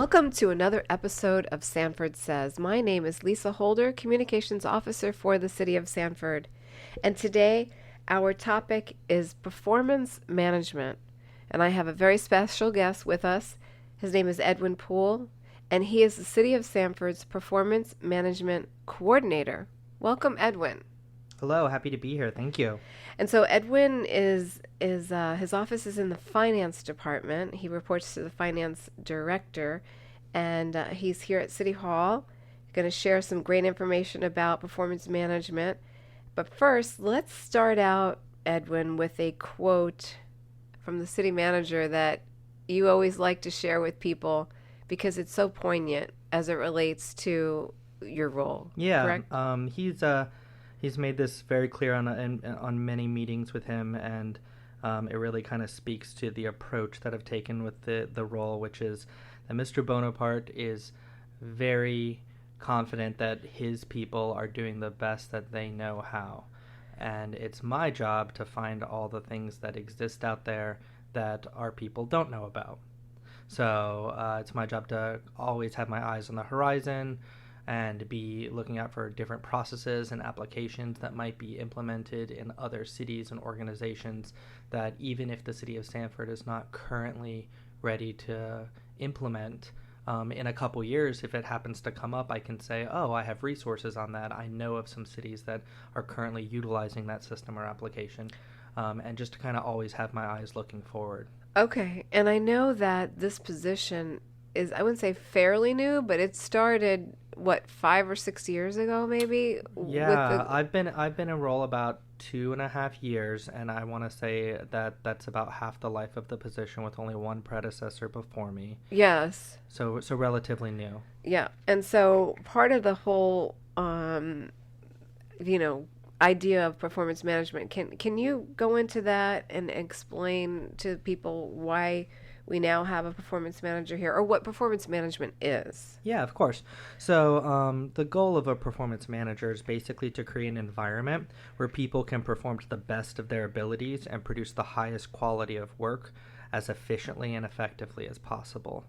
Welcome to another episode of Sanford Says. My name is Lisa Holder, Communications Officer for the City of Sanford. And today, our topic is performance management. And I have a very special guest with us. His name is Edwin Poole, and he is the City of Sanford's Performance Management Coordinator. Welcome, Edwin. Hello, happy to be here. Thank you. And so Edwin is his office is in the finance department. He reports to the finance director, and he's here at City Hall, going to share some great information about performance management. But first, let's start out, Edwin, with a quote from the city manager that you always like to share with people because it's so poignant as it relates to your role. Yeah, correct? He's made this very clear on many meetings with him, and it really kind of speaks to the approach that I've taken with the role, which is that Mr. Bonaparte is very confident that his people are doing the best that they know how. And it's my job to find all the things that exist out there that our people don't know about. So it's my job to always have my eyes on the horizon and be looking out for different processes and applications that might be implemented in other cities and organizations that even if the city of Sanford is not currently ready to implement, in a couple years, if it happens to come up, I can say, oh, I have resources on that. I know of some cities that are currently utilizing that system or application, and just to kind of always have my eyes looking forward. Okay, and I know that this position is, I wouldn't say fairly new, but it started, 5 or 6 years ago, maybe? Yeah, I've been in role about 2.5 years, and I want to say that that's about half the life of the position, with only one predecessor before me. Yes. So relatively new. Yeah, and so part of the whole, idea of performance management, can you go into that and explain to people why we now have a performance manager here, or what performance management is? Yeah, of course. So the goal of a performance manager is basically to create an environment where people can perform to the best of their abilities and produce the highest quality of work as efficiently and effectively as possible.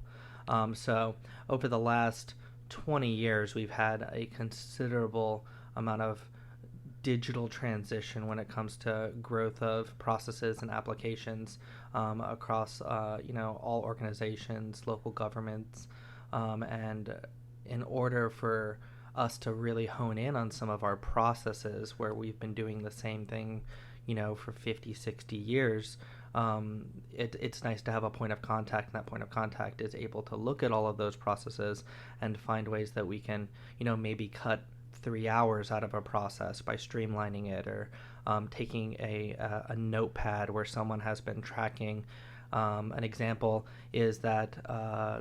So over the last 20 years, we've had a considerable amount of digital transition when it comes to growth of processes and applications across all organizations, local governments, and in order for us to really hone in on some of our processes where we've been doing the same thing for 50, 60 years, it's nice to have a point of contact, and that point of contact is able to look at all of those processes and find ways that we can maybe cut 3 hours out of a process by streamlining it, or taking a notepad where someone has been tracking. An example is that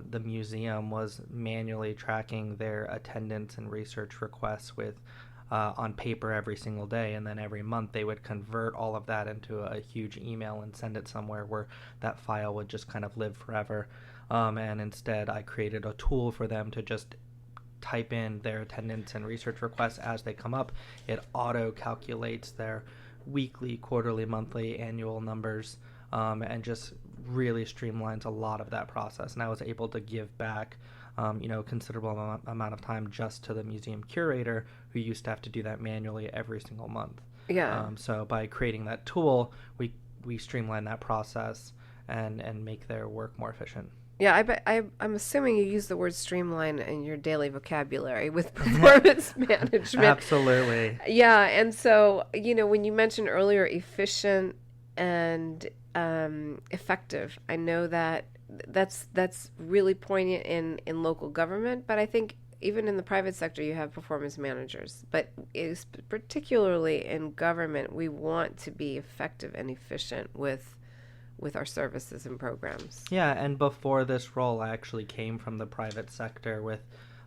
the museum was manually tracking their attendance and research requests with on paper every single day, and then every month they would convert all of that into a huge email and send it somewhere where that file would just kind of live forever. And instead I created a tool for them to just type in their attendance and research requests as they come up. It auto calculates their weekly, quarterly, monthly, annual numbers, and just really streamlines a lot of that process. And I was able to give back a considerable amount of time just to the museum curator, who used to have to do that manually every single month. Yeah. So by creating that tool, we streamline that process and make their work more efficient. Yeah, I'm assuming you use the word streamline in your daily vocabulary with performance management. Absolutely. Yeah, and so, when you mentioned earlier efficient and effective, I know that that's really poignant in local government, but I think even in the private sector you have performance managers. But it's particularly in government, we want to be effective and efficient with our services and programs. Yeah, and before this role, I actually came from the private sector with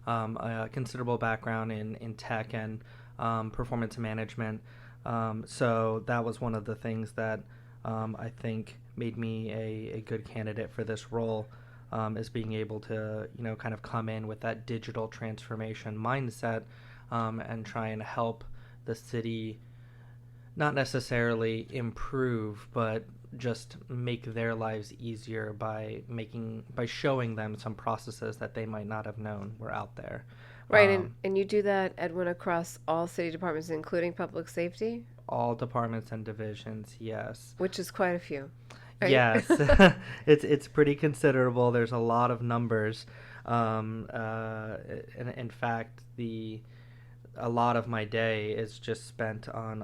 a considerable background in tech and performance management. So that was one of the things that I think made me a good candidate for this role, is being able to kind of come in with that digital transformation mindset, and try and help the city not necessarily improve, but just make their lives easier by showing them some processes that they might not have known were out there. Right, and you do that, Edwin, across all city departments, including public safety? All departments and divisions, yes. Which is quite a few. Right? Yes, it's pretty considerable. There's a lot of numbers. In fact, a lot of my day is just spent on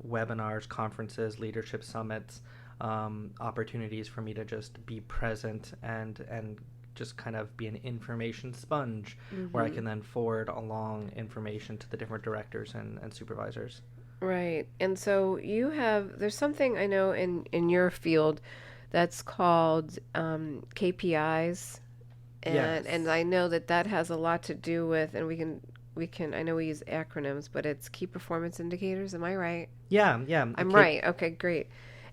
webinars, conferences, leadership summits, opportunities for me to just be present and just kind of be an information sponge, where I can then forward along information to the different directors and supervisors. Right. And so there's something I know in your field that's called KPIs. Yes. And I know that has a lot to do with, and I know we use acronyms, but it's key performance indicators. Am I right? Yeah. I'm right. Okay, great.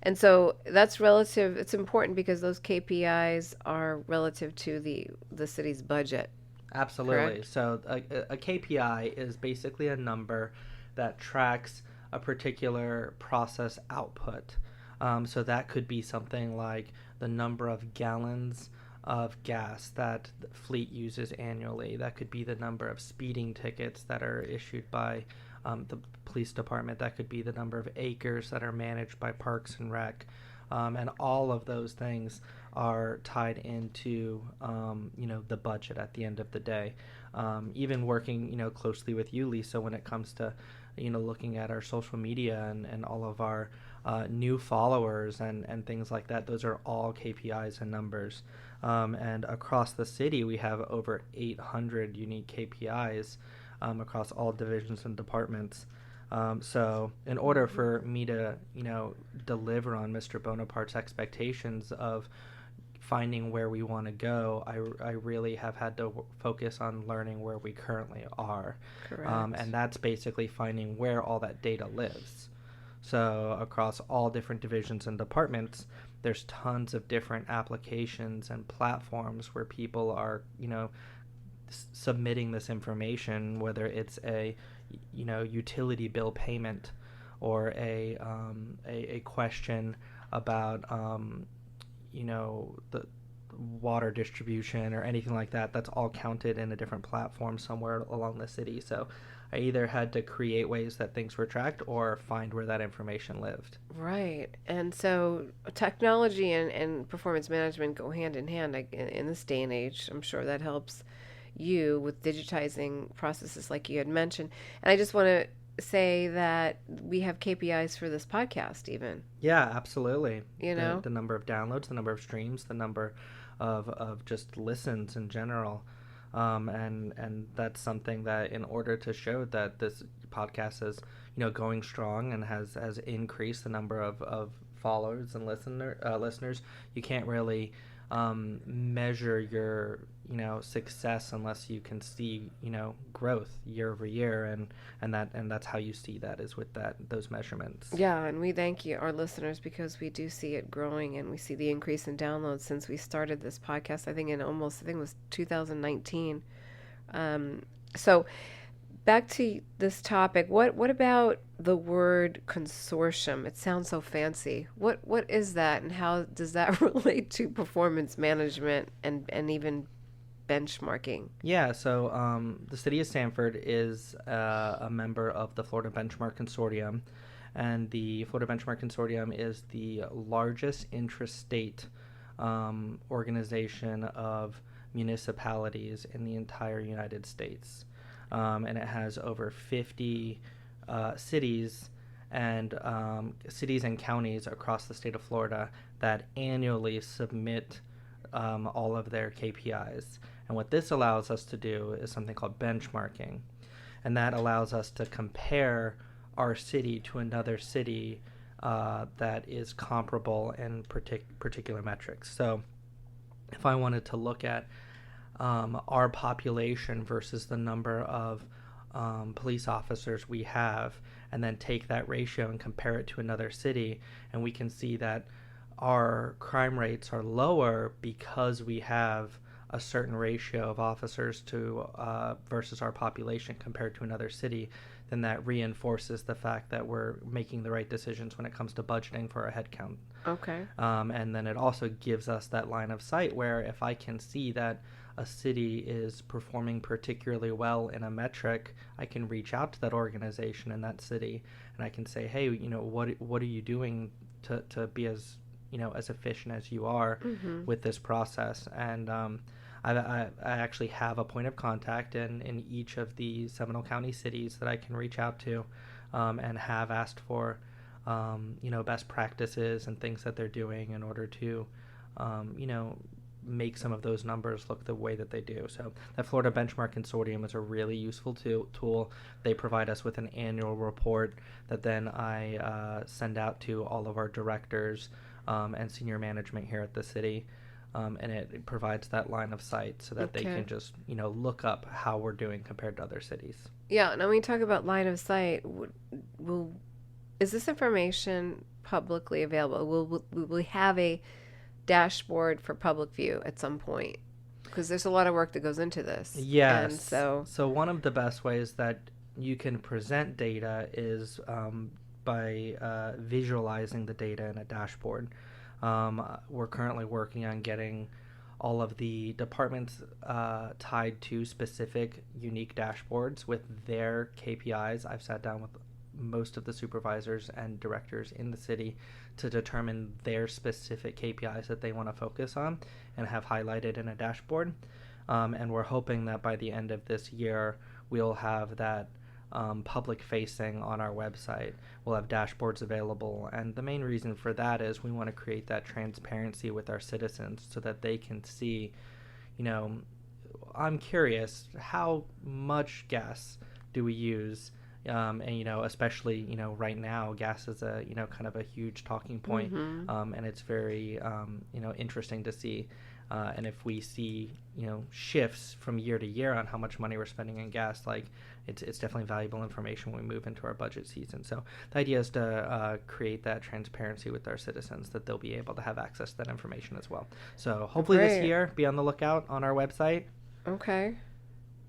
And so that's relative. It's important because those KPIs are relative to the city's budget. Absolutely. Correct? So a KPI is basically a number that tracks a particular process output. So that could be something like the number of gallons of gas that the fleet uses annually. That could be the number of speeding tickets that are issued by the police department. That could be the number of acres that are managed by Parks and Rec. And all of those things are tied into, the budget at the end of the day. Even working, closely with you, Lisa, when it comes to, looking at our social media and all of our new followers and things like that. Those are all KPIs and numbers. And across the city, we have over 800 unique KPIs across all divisions and departments. So in order for me to, deliver on Mr. Bonaparte's expectations of finding where we want to go, I really have had to focus on learning where we currently are. Correct. And that's basically finding where all that data lives. So across all different divisions and departments, there's tons of different applications and platforms where people are, submitting this information, whether it's a utility bill payment or a question about the water distribution or anything like that. That's all counted in a different platform somewhere along the city. So I either had to create ways that things were tracked or find where that information lived. Right. And so technology and performance management go hand in hand in this day and age. I'm sure that helps you with digitizing processes like you had mentioned. And I just want to say that we have KPIs for this podcast even. Yeah, absolutely. The number of downloads, the number of streams, the number of just listens in general. And that's something that, in order to show that this podcast is, going strong and has increased the number of followers and listeners, you can't really measure your success unless you can see growth year over year, and that's how you see that, is with those measurements. Yeah, and we thank you, our listeners, because we do see it growing, and we see the increase in downloads since we started this podcast. I think it was 2019. So back to this topic, what about the word consortium? It sounds so fancy. What is that, and how does that relate to performance management and even benchmarking? Yeah, so the city of Sanford is a member of the Florida Benchmark Consortium, and the Florida Benchmark Consortium is the largest intrastate organization of municipalities in the entire United States. And it has over 50 cities and counties across the state of Florida that annually submit all of their KPIs. And what this allows us to do is something called benchmarking. And that allows us to compare our city to another city that is comparable in particular metrics. So if I wanted to look at our population versus the number of police officers we have, and then take that ratio and compare it to another city, and we can see that our crime rates are lower because we have a certain ratio of officers to versus our population compared to another city, then that reinforces the fact that we're making the right decisions when it comes to budgeting for our headcount. Okay. And then it also gives us that line of sight where if I can see that a city is performing particularly well in a metric, I can reach out to that organization in that city and I can say, hey, what are you doing to be as as efficient as you are with this process? And I actually have a point of contact in each of the Seminole County cities that I can reach out to, and have asked for best practices and things that they're doing in order to make some of those numbers look the way that they do. So that Florida Benchmark Consortium is a really useful tool. They provide us with an annual report that then I send out to all of our directors and senior management here at the city. And it provides that line of sight so that they can just, look up how we're doing compared to other cities. Yeah, now when you talk about line of sight, is this information publicly available? Will we have a dashboard for public view at some point? Because there's a lot of work that goes into this. Yes. And so one of the best ways that you can present data is by visualizing the data in a dashboard. We're currently working on getting all of the departments tied to specific unique dashboards with their KPIs. I've sat down with most of the supervisors and directors in the city to determine their specific KPIs that they want to focus on and have highlighted in a dashboard. And we're hoping that by the end of this year, we'll have that public facing on our website. We'll have dashboards available. And the main reason for that is we want to create that transparency with our citizens so that they can see, I'm curious, how much gas do we use? And especially right now, gas is a kind of a huge talking point, and it's very interesting to see. And if we see shifts from year to year on how much money we're spending on gas, like it's definitely valuable information when we move into our budget season. So the idea is to create that transparency with our citizens, that they'll be able to have access to that information as well. So hopefully this year, be on the lookout on our website. Okay.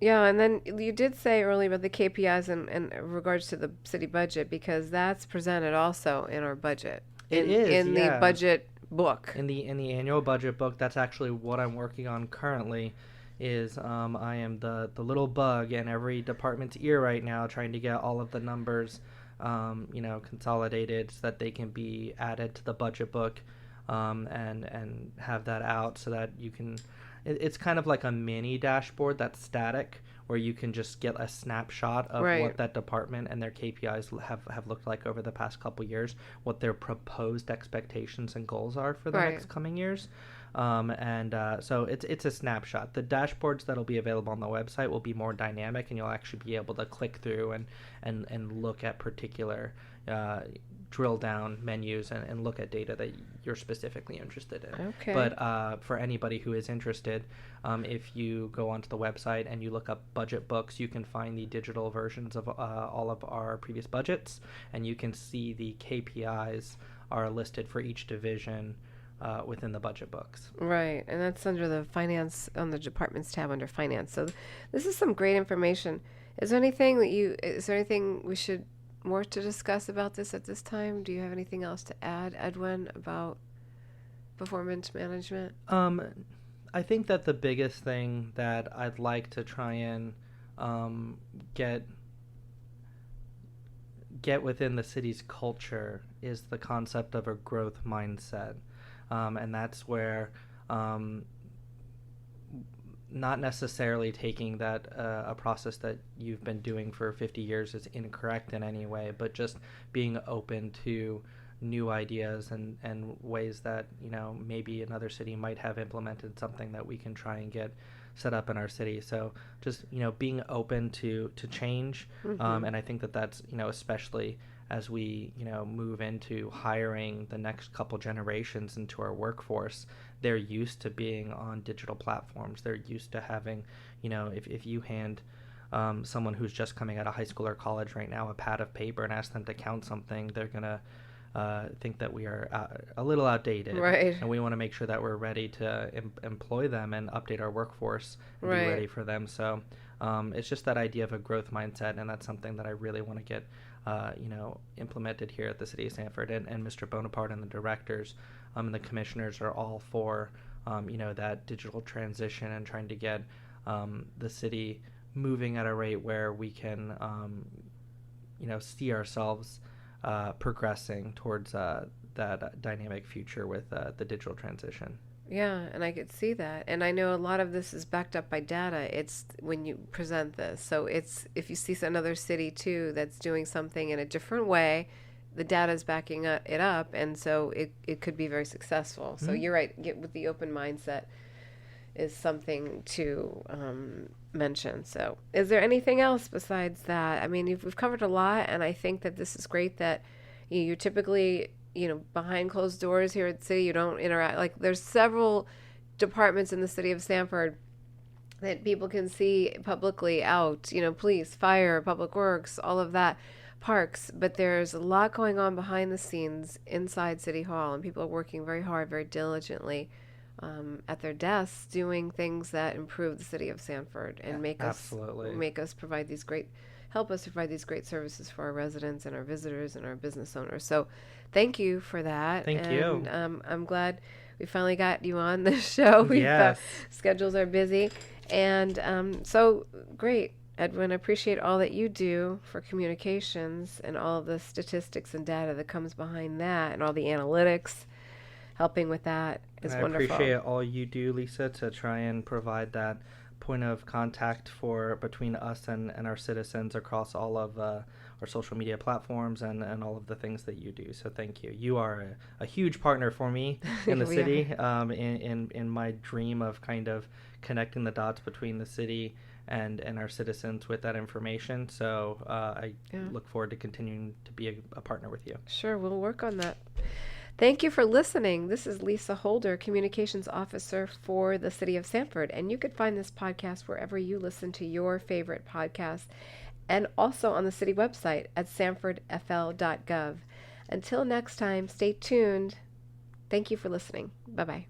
Yeah, and then you did say earlier about the KPIs in regards to the city budget, because that's presented also in our budget. In the budget book. In the annual budget book, that's actually what I'm working on currently. Is I am the little bug in every department's ear right now, trying to get all of the numbers, consolidated so that they can be added to the budget book, and have that out so that you can. It's kind of like a mini dashboard that's static, where you can just get a snapshot of what that department and their KPIs have looked like over the past couple years, what their proposed expectations and goals are for the next coming years. So it's a snapshot. The dashboards that'll be available on the website will be more dynamic, and you'll actually be able to click through and look at particular drill down menus and look at data that you're specifically interested in. Okay. But for anybody who is interested, if you go onto the website and you look up budget books, you can find the digital versions of all of our previous budgets, and you can see the KPIs are listed for each division within the budget books. Right, and that's under the finance, on the departments tab under finance. So this is some great information. Is there anything we should more to discuss about this at this time? Do you have anything else to add, Edwin, about performance management? I think that the biggest thing that I'd like to try and get within the city's culture is the concept of a growth mindset. And that's where not necessarily taking that a process that you've been doing for 50 years is incorrect in any way, but just being open to new ideas and ways that maybe another city might have implemented something that we can try and get set up in our city. So just being open to change, and I think that's especially as we move into hiring the next couple generations into our workforce. They're used to being on digital platforms. They're used to having if you hand someone who's just coming out of high school or college right now a pad of paper and ask them to count something, they're gonna think that we are a little outdated, Right. and we want to make sure that we're ready to employ them and update our workforce and Right. be ready for them. So it's just that idea of a growth mindset, and that's something that I really want to get implemented here at the City of Sanford. And Mr. Bonaparte and the directors and the commissioners are all for that digital transition and trying to get the city moving at a rate where we can see ourselves progressing towards that dynamic future with the digital transition. Yeah, and I could see that. And I know a lot of this is backed up by data. It's when you present this. So it's if you see another city too that's doing something in a different way, the data is backing it up, and so it could be very successful. So you're right. Get with the open mindset is something to mention. So is there anything else besides that? I mean, we've covered a lot, and I think that this is great that you typically, behind closed doors here at the city, you don't interact. Like there's several departments in the city of Sanford that people can see publicly out, police, fire, public works, all of that, parks. But there's a lot going on behind the scenes inside City Hall, and people are working very hard, very diligently at their desks doing things that improve the city of Sanford and make us provide these great services for our residents and our visitors and our business owners. So thank you for that. Thank you. I'm glad we finally got you on the show. Yes. Schedules are busy. And so great, Edwin. I appreciate all that you do for communications and all the statistics and data that comes behind that and all the analytics. Helping with that is wonderful. I appreciate all you do, Lisa, to try and provide that point of contact between us and our citizens across all of our social media platforms and all of the things that you do. So thank you. You are a huge partner for me in the city, in my dream of kind of connecting the dots between the city and our citizens with that information. So I look forward to continuing to be a partner with you. Sure, we'll work on that. Thank you for listening. This is Lisa Holder, Communications Officer for the City of Sanford, and you could find this podcast wherever you listen to your favorite podcasts and also on the city website at sanfordfl.gov. Until next time, stay tuned. Thank you for listening. Bye-bye.